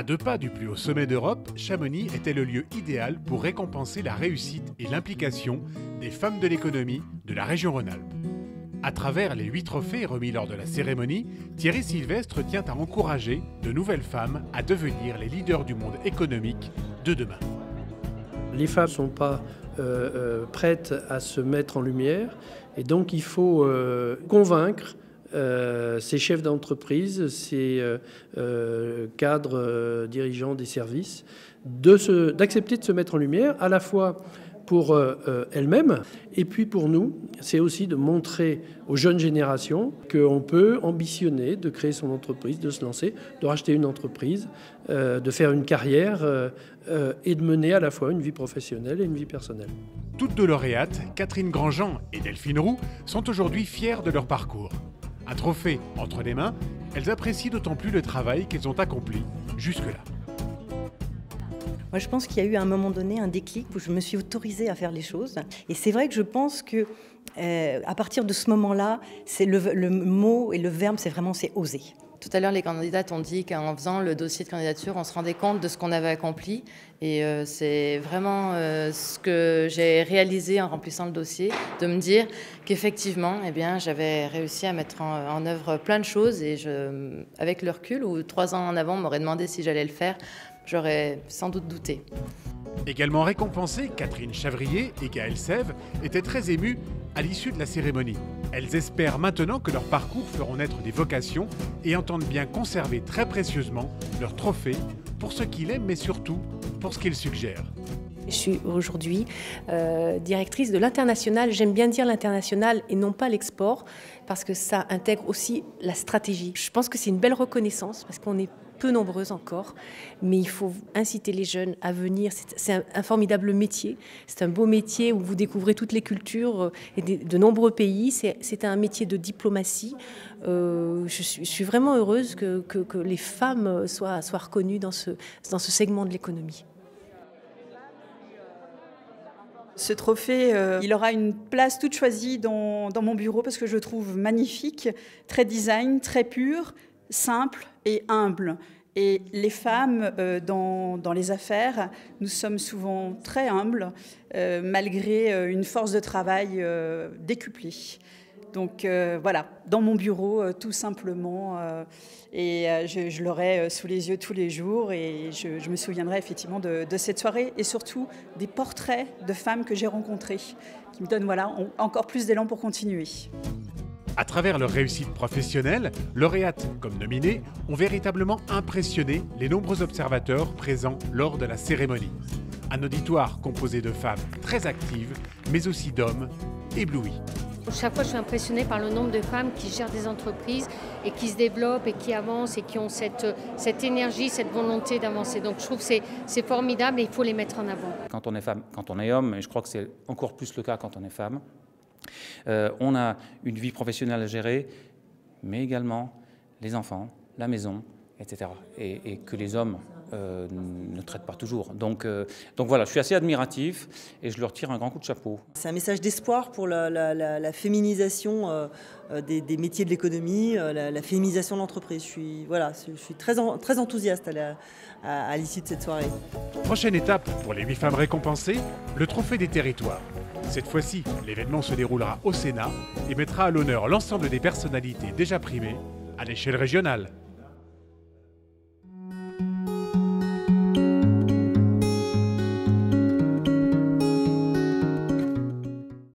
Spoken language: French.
À 2 pas du plus haut sommet d'Europe, Chamonix était le lieu idéal pour récompenser la réussite et l'implication des femmes de l'économie de la région Rhône-Alpes. À travers les 8 trophées remis lors de la cérémonie, Thierry Sylvestre tient à encourager de nouvelles femmes à devenir les leaders du monde économique de demain. Les femmes ne sont pas prêtes à se mettre en lumière et donc il faut convaincre ces chefs d'entreprise, ces cadres dirigeants des services, d'accepter de se mettre en lumière, à la fois pour elles-mêmes, et puis pour nous, c'est aussi de montrer aux jeunes générations qu'on peut ambitionner de créer son entreprise, de se lancer, de racheter une entreprise, de faire une carrière et de mener à la fois une vie professionnelle et une vie personnelle. Toutes deux lauréates, Catherine Grandjean et Delphine Roux, sont aujourd'hui fières de leur parcours. Un trophée entre les mains, elles apprécient d'autant plus le travail qu'elles ont accompli jusque-là. Moi, je pense qu'il y a eu à un moment donné un déclic où je me suis autorisée à faire les choses. Et c'est vrai que je pense que à partir de ce moment-là, c'est le mot et le verbe, c'est oser. Tout à l'heure, les candidates ont dit qu'en faisant le dossier de candidature, on se rendait compte de ce qu'on avait accompli. Et c'est vraiment ce que j'ai réalisé en remplissant le dossier, de me dire qu'effectivement, j'avais réussi à mettre en œuvre plein de choses. Et avec le recul, où 3 ans en avant, on m'aurait demandé si j'allais le faire, j'aurais sans doute douté. Également récompensées, Catherine Chavrier et Gaëlle Sève étaient très émues à l'issue de la cérémonie. Elles espèrent maintenant que leurs parcours feront naître des vocations et entendent bien conserver très précieusement leur trophée pour ce qu'il est, mais surtout pour ce qu'il suggère. Je suis aujourd'hui directrice de l'international. J'aime bien dire l'international et non pas l'export parce que ça intègre aussi la stratégie. Je pense que c'est une belle reconnaissance parce qu'on est peu nombreuses encore, mais il faut inciter les jeunes à venir. C'est un formidable métier. C'est un beau métier où vous découvrez toutes les cultures et de nombreux pays. C'est un métier de diplomatie. Je suis vraiment heureuse que les femmes soient reconnues dans ce segment de l'économie. Ce trophée, il aura une place toute choisie dans mon bureau parce que je le trouve magnifique, très design, très pur, simple et humble. Et les femmes dans les affaires, nous sommes souvent très humbles, malgré une force de travail décuplée. Donc voilà, dans mon bureau, tout simplement, et je l'aurai sous les yeux tous les jours et je me souviendrai effectivement de cette soirée et surtout des portraits de femmes que j'ai rencontrées qui me donnent encore plus d'élan pour continuer. À travers leur réussite professionnelle, lauréates comme nominées ont véritablement impressionné les nombreux observateurs présents lors de la cérémonie. Un auditoire composé de femmes très actives, mais aussi d'hommes éblouis. Chaque fois, je suis impressionnée par le nombre de femmes qui gèrent des entreprises et qui se développent et qui avancent et qui ont cette énergie, cette volonté d'avancer. Donc je trouve que c'est formidable et il faut les mettre en avant. Quand on est femme, quand on est homme, et je crois que c'est encore plus le cas quand on est femme, on a une vie professionnelle à gérer, mais également les enfants, la maison, etc. Et que les hommes ne traitent pas toujours. Donc voilà, je suis assez admiratif et je leur tire un grand coup de chapeau. C'est un message d'espoir pour la féminisation des métiers de l'économie, la féminisation de l'entreprise. Je suis très enthousiaste à l'issue de cette soirée. Prochaine étape pour les 8 femmes récompensées, le trophée des territoires. Cette fois-ci, l'événement se déroulera au Sénat et mettra à l'honneur l'ensemble des personnalités déjà primées à l'échelle régionale.